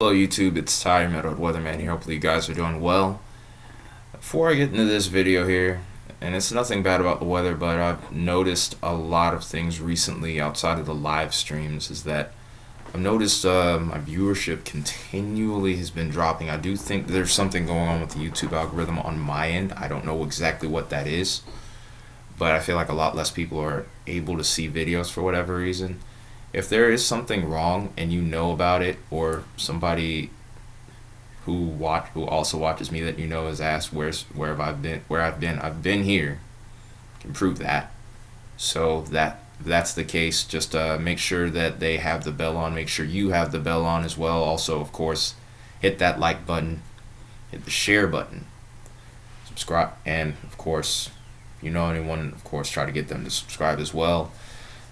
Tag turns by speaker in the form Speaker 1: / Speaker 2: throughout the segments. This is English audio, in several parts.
Speaker 1: Hello YouTube, it's Ty, Metalhead Weatherman here. Hopefully you guys are doing well. Before I get into this video here, and it's nothing bad about the weather, but I've noticed a lot of things recently outside of the live streams, is that I've noticed my viewership continually has been dropping. I do think there's something going on with the YouTube algorithm on my end. I don't know exactly what that is, but I feel like a lot less people are able to see videos for whatever reason. If there is something wrong and you know about it, or somebody who also watches me that you know has asked where have I been, I've been here, can prove that. So if that's the case, just make sure that they have the bell on. Make sure you have the bell on as well. Also, of course, hit that like button, hit the share button, subscribe, and of course, if you know anyone, of course, try to get them to subscribe as well.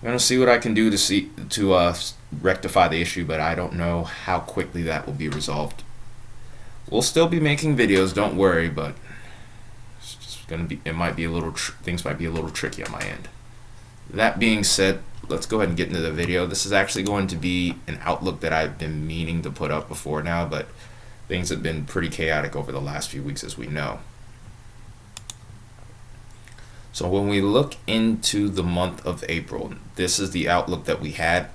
Speaker 1: I'm gonna see what I can do to rectify the issue, but I don't know how quickly that will be resolved. We'll still be making videos, don't worry, but it's just gonna be. It might be a little. Things might be a little tricky on my end. That being said, let's go ahead and get into the video. This is actually going to be an outlook that I've been meaning to put up before now, but things have been pretty chaotic over the last few weeks, as we know. So when we look into the month of April, this is the outlook that we had.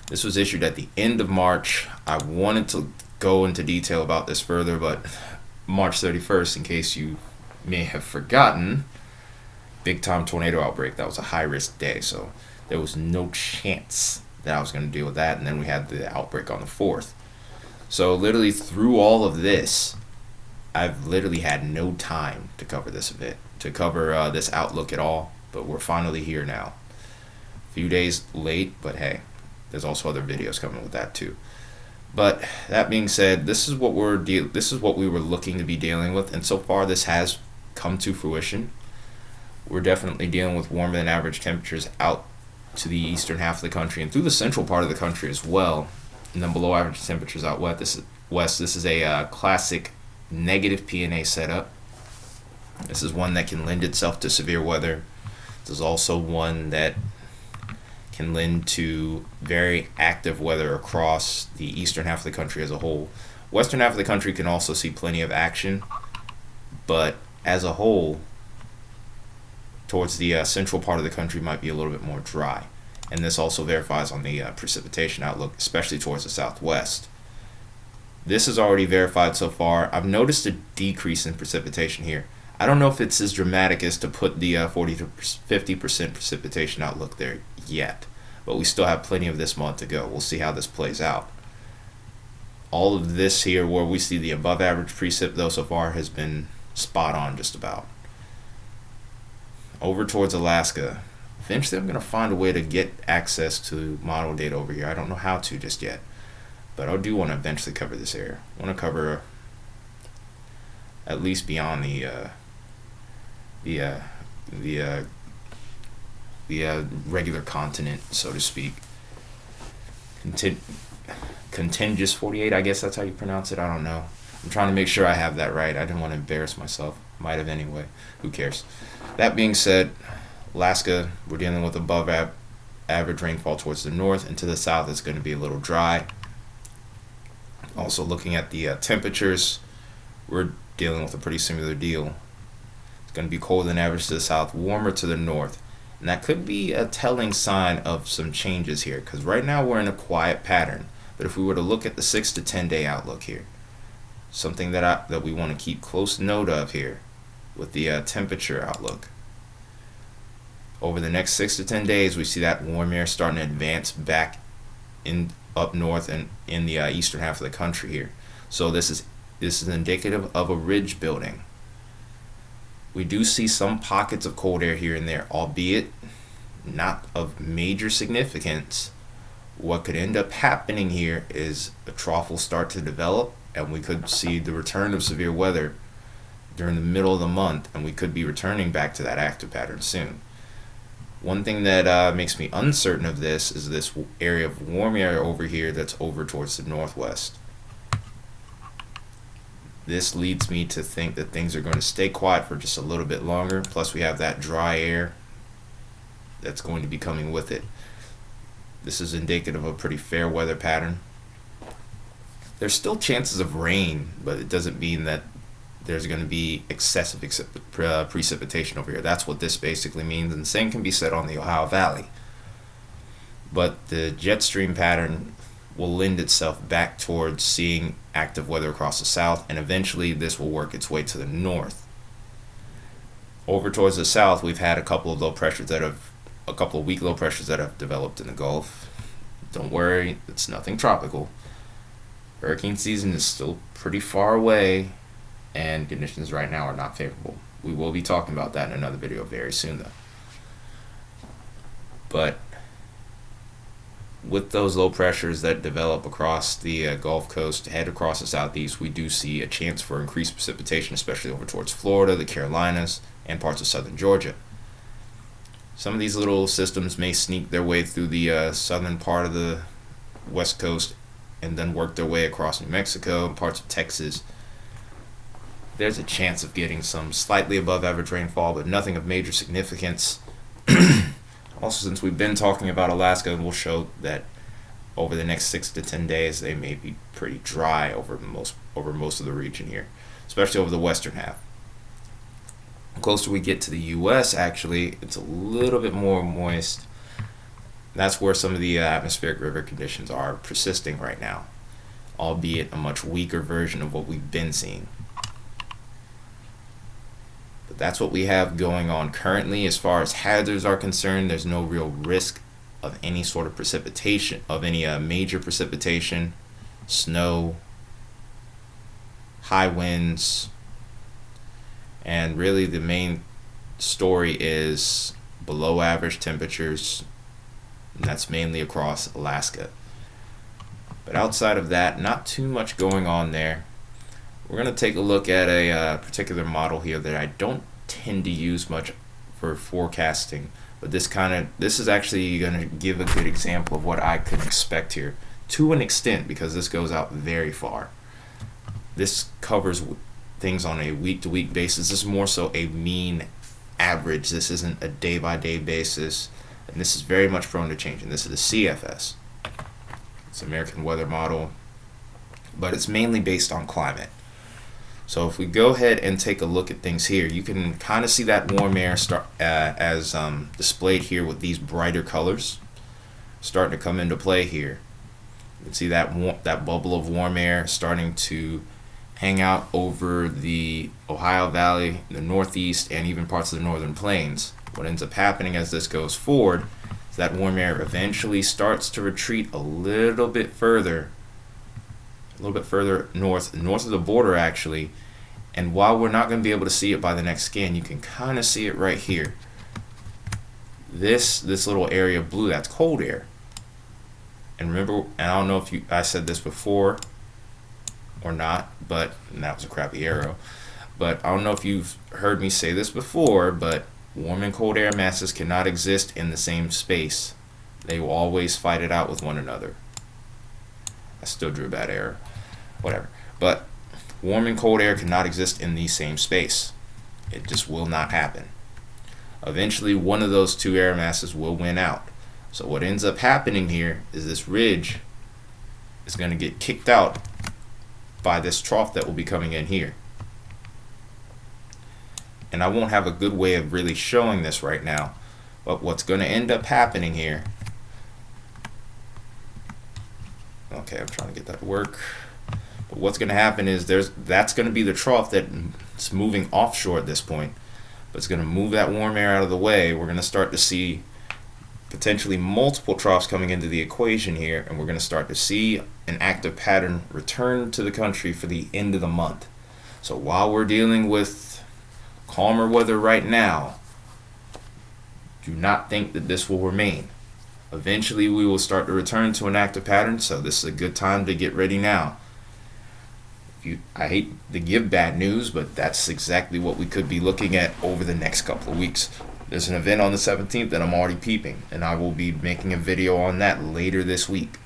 Speaker 1: This was issued at the end of March. I wanted to go into detail about this further, but March 31st, in case you may have forgotten, big time tornado outbreak. That was a high risk day, so there was no chance that I was going to deal with that. And then we had the outbreak on the 4th. So literally through all of this, I've literally had no time to cover this event, to cover this outlook at all, but we're finally here now. A few days late, but hey, there's also other videos coming with that too. But that being said, this is what we were looking to be dealing with, and so far this has come to fruition. We're definitely dealing with warmer than average temperatures out to the eastern half of the country and through the central part of the country as well, and then below average temperatures out west. This is a classic negative P&A setup. This is one that can lend itself to severe weather. This is also one that can lend to very active weather across the eastern half of the country as a whole. Western half of the country can also see plenty of action, but as a whole, towards the central part of the country might be a little bit more dry. And this also verifies on the precipitation outlook, especially towards the southwest. This is already verified so far. I've noticed a decrease in precipitation here. I don't know if it's as dramatic as to put the 40 to 50% precipitation outlook there yet, but we still have plenty of this month to go. We'll see how this plays out. All of this here where we see the above average precip though so far has been spot on just about. Over towards Alaska, eventually I'm going to find a way to get access to model data over here. I don't know how to just yet, but I do want to eventually cover this area. I want to cover at least beyond the regular continent, so to speak. Contiguous 48, I guess that's how you pronounce it. I don't know. I'm trying to make sure I have that right. I didn't want to embarrass myself. Might have anyway. Who cares? That being said, Alaska, we're dealing with above average rainfall towards the north, and to the south it's going to be a little dry. Also looking at the temperatures, we're dealing with a pretty similar deal. It's going to be colder than average to the south, warmer to the north, and that could be a telling sign of some changes here, because right now we're in a quiet pattern. But if we were to look at the 6 to 10 day outlook here, something that we want to keep close note of here with the temperature outlook, over the next 6 to 10 days we see that warm air starting to advance back in up north and in the eastern half of the country here. So this is indicative of a ridge building. We do see some pockets of cold air here and there, albeit not of major significance. What could end up happening here is a trough will start to develop, and we could see the return of severe weather during the middle of the month, and we could be returning back to that active pattern soon. One thing that makes me uncertain of this is this area of warm air over here that's over towards the northwest. This leads me to think that things are going to stay quiet for just a little bit longer. Plus we have that dry air that's going to be coming with it. This is indicative of a pretty fair weather pattern. there's still chances of rain, but it doesn't mean that there's going to be excessive precipitation over here. That's what this basically means, and the same can be said on the Ohio Valley. But the jet stream pattern will lend itself back towards seeing active weather across the south, and eventually this will work its way to the north. Over towards the south, we've had a couple of weak low pressures that have developed in the Gulf. Don't worry, it's nothing tropical. Hurricane season is still pretty far away, and conditions right now are not favorable. We will be talking about that in another video very soon, though. But with those low pressures that develop across the Gulf Coast, head across the southeast, we do see a chance for increased precipitation, especially over towards Florida, the Carolinas, and parts of southern Georgia. Some of these little systems may sneak their way through the southern part of the west coast and then work their way across New Mexico and parts of Texas. There's a chance of getting some slightly above average rainfall, but nothing of major significance. Also, since we've been talking about Alaska, we'll show that over the next 6 to 10 days, they may be pretty dry over most of the region here, especially over the western half. The closer we get to the U.S., actually, it's a little bit more moist. That's where some of the atmospheric river conditions are persisting right now, albeit a much weaker version of what we've been seeing. But that's what we have going on currently. As far as hazards are concerned, there's no real risk of any sort of precipitation, of any major precipitation, snow, high winds, and really the main story is below average temperatures, and that's mainly across Alaska. But outside of that, not too much going on there. We're going to take a look at a particular model here that I don't tend to use much for forecasting, but this is actually going to give a good example of what I could expect here, to an extent, because this goes out very far. This covers things on a week-to-week basis. This is more so a mean average. This isn't a day-by-day basis, and this is very much prone to change. And this is a CFS. It's American Weather Model, but it's mainly based on climate. So if we go ahead and take a look at things here, you can kind of see that warm air start as displayed here with these brighter colors starting to come into play here. You can see that bubble of warm air starting to hang out over the Ohio Valley, the Northeast, and even parts of the Northern Plains. What ends up happening as this goes forward is that warm air eventually starts to retreat a little bit further north of the border actually, and while we're not going to be able to see it by the next scan, you can kind of see it right here. This little area of blue, that's cold air. And remember, and I don't know if I said this before or not, but that was a crappy arrow, but I don't know if you've heard me say this before, but warm and cold air masses cannot exist in the same space. They will always fight it out with one another. I still drew a bad arrow. Whatever. But warm and cold air cannot exist in the same space. It just will not happen. Eventually, one of those two air masses will win out. So what ends up happening here is this ridge is going to get kicked out by this trough that will be coming in here. And I won't have a good way of really showing this right now, but what's going to end up happening here, okay, I'm trying to get that to work, but what's going to happen is that's going to be the trough that's moving offshore at this point, but it's going to move that warm air out of the way. We're going to start to see potentially multiple troughs coming into the equation here, and we're going to start to see an active pattern return to the country for the end of the month. So while we're dealing with calmer weather right now, do not think that this will remain. Eventually we will start to return to an active pattern, so this is a good time to get ready now. I hate to give bad news, but that's exactly what we could be looking at over the next couple of weeks. There's an event on the 17th that I'm already peeping, and I will be making a video on that later this week.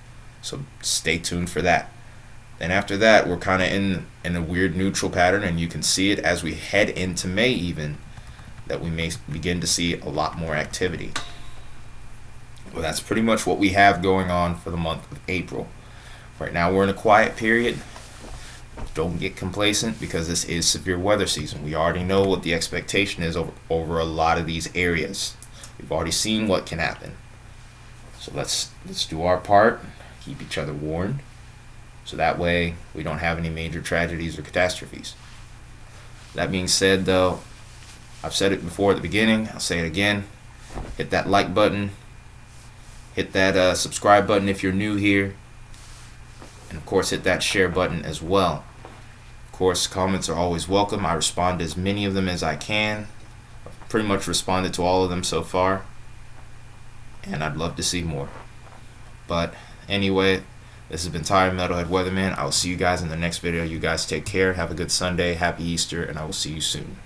Speaker 1: So stay tuned for that. And after that, we're kind of in a weird neutral pattern, and you can see it as we head into May even, that we may begin to see a lot more activity. Well, that's pretty much what we have going on for the month of April. Right now we're in a quiet period. Don't get complacent because this is severe weather season. We already know what the expectation is over a lot of these areas. We've already seen what can happen. So let's do our part, keep each other warned, so that way we don't have any major tragedies or catastrophes. That being said, though, I've said it before at the beginning, I'll say it again. Hit that like button, hit that subscribe button if you're new here, and of course hit that share button as well. Of course, comments are always welcome. I respond to as many of them as I can. I've pretty much responded to all of them so far, and I'd love to see more. But anyway, this has been Tyler, Metalhead Weatherman. I will see you guys in the next video. You guys take care. Have a good Sunday. Happy Easter, and I will see you soon.